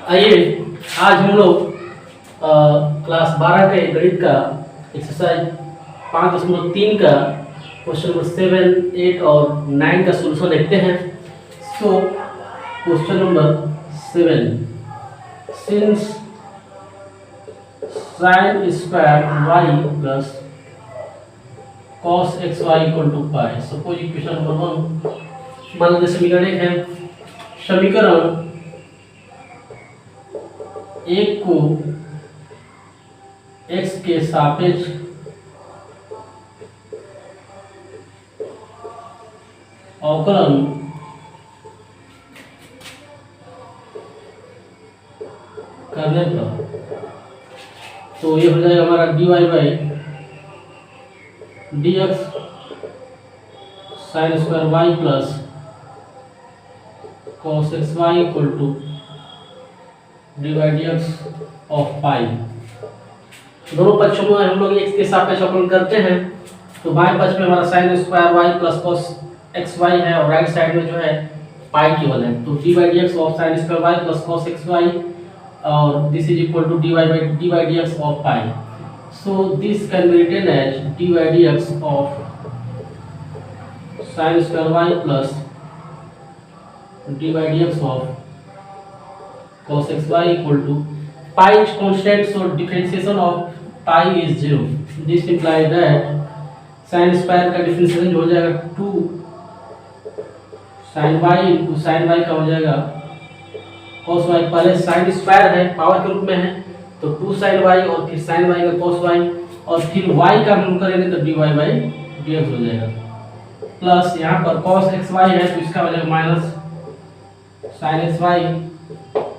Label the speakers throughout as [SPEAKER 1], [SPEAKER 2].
[SPEAKER 1] आइए आज हम लोग क्लास 12 के गणित का एक्सरसाइज 5.3 का क्वेश्चन नंबर 7, 8 और 9 का सॉल्यूशन देखते हैं। So question number 7, since sin square y plus cos xy equal to pi. Suppose equation number 1 मान लीजिए समीकरण 1 है। समीकरण एक को x के सापेक्ष अवकलन करने पर तो ये हो जाएगा हमारा dy by D X sine square Y plus cos x Y equal to D by D x of pi. दोनों पक्षों में हम लोग x के सापेक्ष अवकलन करते हैं तो बाएं पक्ष में हमारा sine square y plus cos x y है और राइट साइड में जो है पाई केवल है। तो D by D x of sine square y plus cos x Y और this is equal to D by D x of pi. So this can be written as D by D x of sine square y plus D by D x of cos xy equal to pi is constant, so differentiation of pi is 0. This implies that sin square का differentiation हो जाएगा 2 sin y into sin y का हो जाएगा cos y। पहले sin square है power के रूप में है तो 2 sin y और फिर sin y का cos y और फिर y का हम करेंगे तो dy by dx हो जाएगा प्लस यहाँ पर cos xy है तो इसका हो जाएगा minus sin xy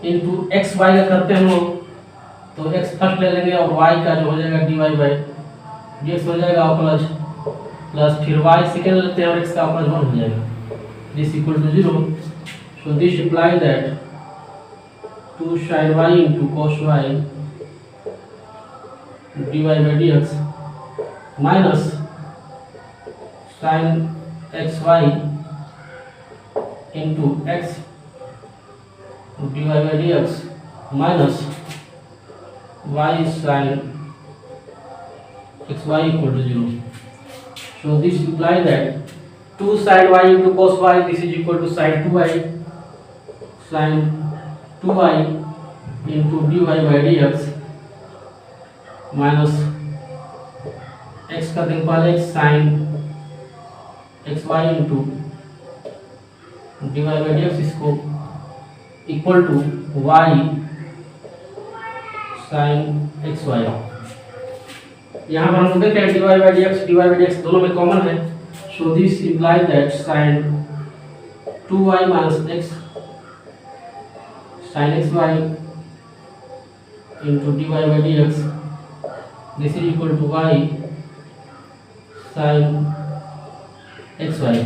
[SPEAKER 1] into x y का करते हैं हम लोग तो x फर्स्ट ले लेंगे और y का जो हो जाएगा dy बाई डी एक्स हो जाएगा प्लस फिर y सेकेंड लेते हैं और x का अवकलज 1 हो जाएगा this equal to 0। So this imply that 2 sin y into cos y dy by D x minus sin x y into x dy by dx minus y sin xy equal to 0. So this implies that 2 sin y into cos y this is equal to sin 2y into dy by dx minus x का दिन पहले sin xy into dy by dx इसको equal to y sin xy। यहाँ पर हम देखते हैं dy by dx दोनों में कॉमन है। So this implies that sin 2y minus x sin xy into dy by dx this is equal to y sin xy।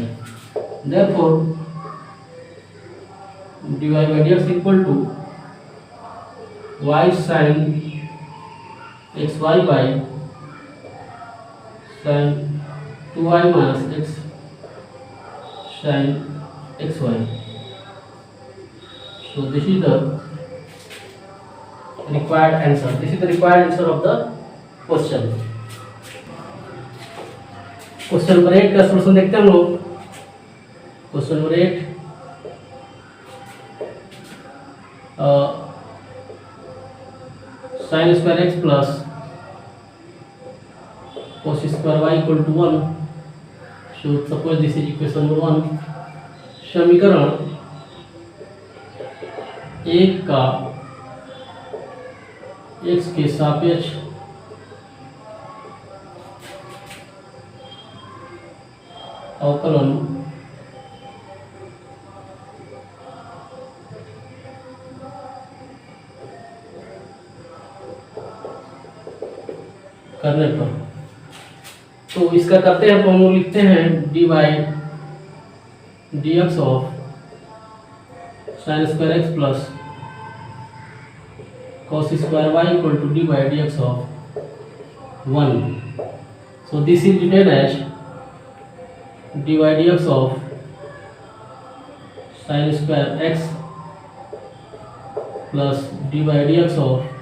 [SPEAKER 1] Therefore dy by dx equal to y sin xy by sin 2y minus x sin xy। So this is the required answer. This is the required answer of the question. Question number 8 का solution देखते हैं हम लोग। Question number 8 sin square x plus cos square y equal to 1। So suppose this is equation number 1। समीकरण एक का x के सापेक्ष अवकलन करने पर तो इसका करते हैं तो हम लोग लिखते हैं d by D x of sine square x plus cos square y equal to D by D x of 1। So this is written as dy dx of sin square x plus D by D x of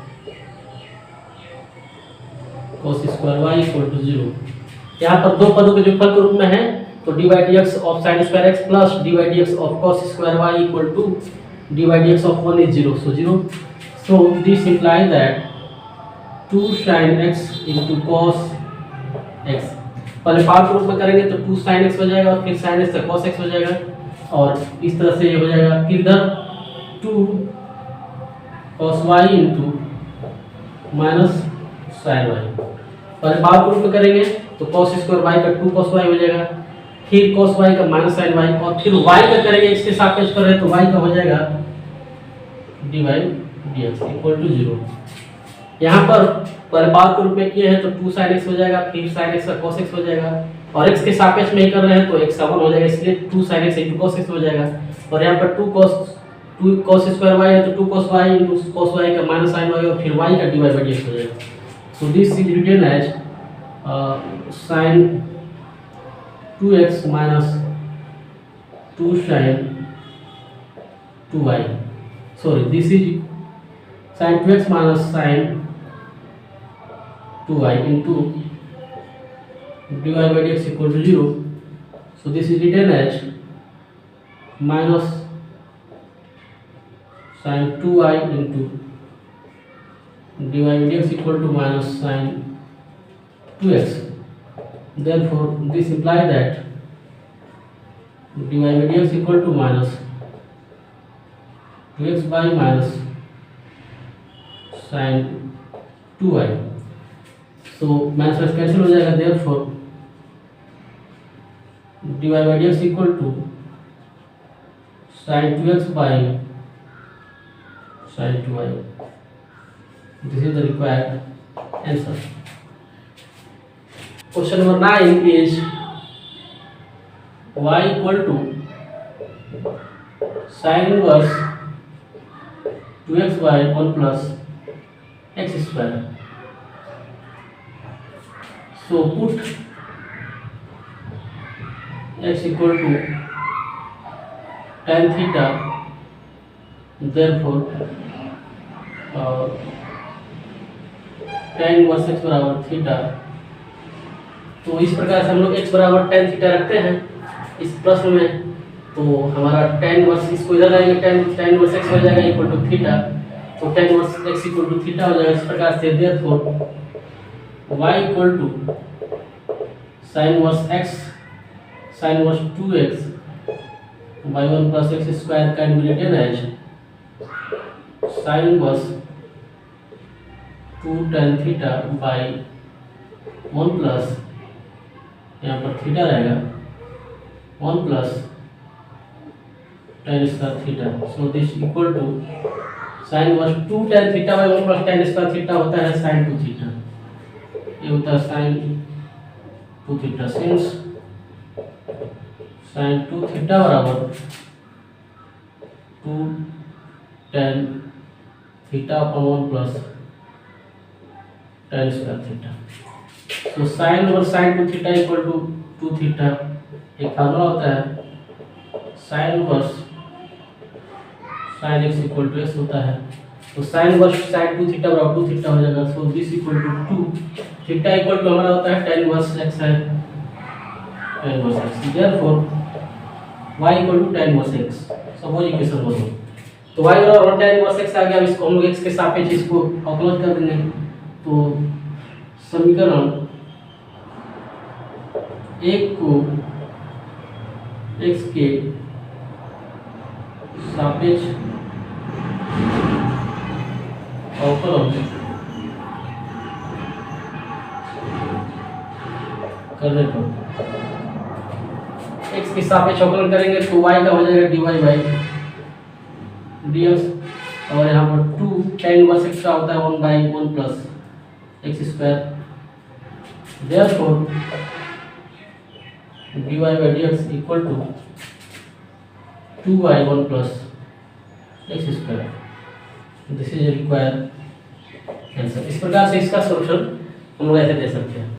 [SPEAKER 1] cos square y equal to 0। यहाँ पर दो पदों के योगफल के रूप में है, तो D by D x of sine square x plus D by D x of cos square y equal to D by D x of 1 is 0, so 0। So this implies that 2 sin x into cos x, पहले power के रूप में करेंगे तो 2 sin x हो जाएगा और फिर sin x से cos x हो जाएगा, और इस तरह से ये हो जाएगा। फिर इधर 2 cos y into minus sin y, पहले पावर के रूप में करेंगे तो cos स्क्वायर y का 2 cos y हो जाएगा, फिर cos y का माइनस sin y, और फिर y का करेंगे x के सापेक्ष कर रहे तो y का हो जाएगा d by D x equal to 0। यहाँ पर पहले पावर के रूप में किए हैं तो 2 sin x हो जाएगा, फिर sin x का cos x हो जाएगा, और x के सापेक्ष में ही कर रहे हैं तो x का 1 हो जाएगा, इसलिए 2 sin x into cos x हो जाएगा। और यहाँ पर 2 cos स्क्वायर y है तो 2 cos y into cos y का माइनस sin y, और फिर y का dy by dx हो जाएगा। So this is written as sin 2x minus 2 sin 2y. Sorry, this is sin 2x minus sin 2y into dy by dx equal to 0. So this is written as minus sin 2y into dy by dx equal to minus sin 2x. Therefore this implies that dy by dx equal to minus 2x by minus sin 2y. So minus cancel हो जाएगा, therefore dy by dx equal to sin 2x by sin 2y. This is the required answer. Question number 9 is y equal to sin inverse 2x by 1 plus x square. So put x equal to tan theta, therefore tan inverse x बराबर theta. तो इस प्रकार से हम लोग x बराबर tan theta रखते हैं इस प्रश्न में, तो हमारा tan इनवर्स, इसको इधर लाएंगे tan इनवर्स x हो जाएगा इक्वल टू थीटा, तो tan inverse x equal to theta हो जाएगा। इस प्रकार से therefore y equal to sin inverse x sin inverse 2x by 1 plus x square can be written as sin inverse 2 tan theta by 1 plus, यहाँ पर theta रहेगा 1 plus tan square theta. So this equal to sine inverse 2 tan theta by 1 plus tan square theta होता है sin 2 theta, ये होता है sin 2 theta. Since sin 2 theta बराबर 2 tan theta upon 1 plus tan square theta. तो sine और sin 2 theta equal to 2 theta, एक formula होता है sine inverse sin x equal to x होता है, तो साइन इनवर्स sin 2 थीटा बराबर 2 थीटा हो जाएगा। So this equal to 2 theta equal to हमारा होता है tan इनवर्स x है, tan inverse x, therefore y equal to tan inverse x। Suppose equation बोलो तो y बराबर tan इनवर्स x आ गया। अब इसको हम लोग x के सापेक्ष इसको अवकलन कर देंगे, तो समीकरण एक को x के सापेक्ष अवकलन करने पर x के सापेक्ष अवकलन करेंगे तो y का हो जाएगा dy बाई dx, और यहाँ पर 2 tan इनवर्स x का होता है 1 by 1 plus x square, therefore dy by dx equal to 2 by 1 plus x square. This is required answer. इस प्रकार से इसका सॉल्यूशन हम लोग ऐसे दे सकते हैं।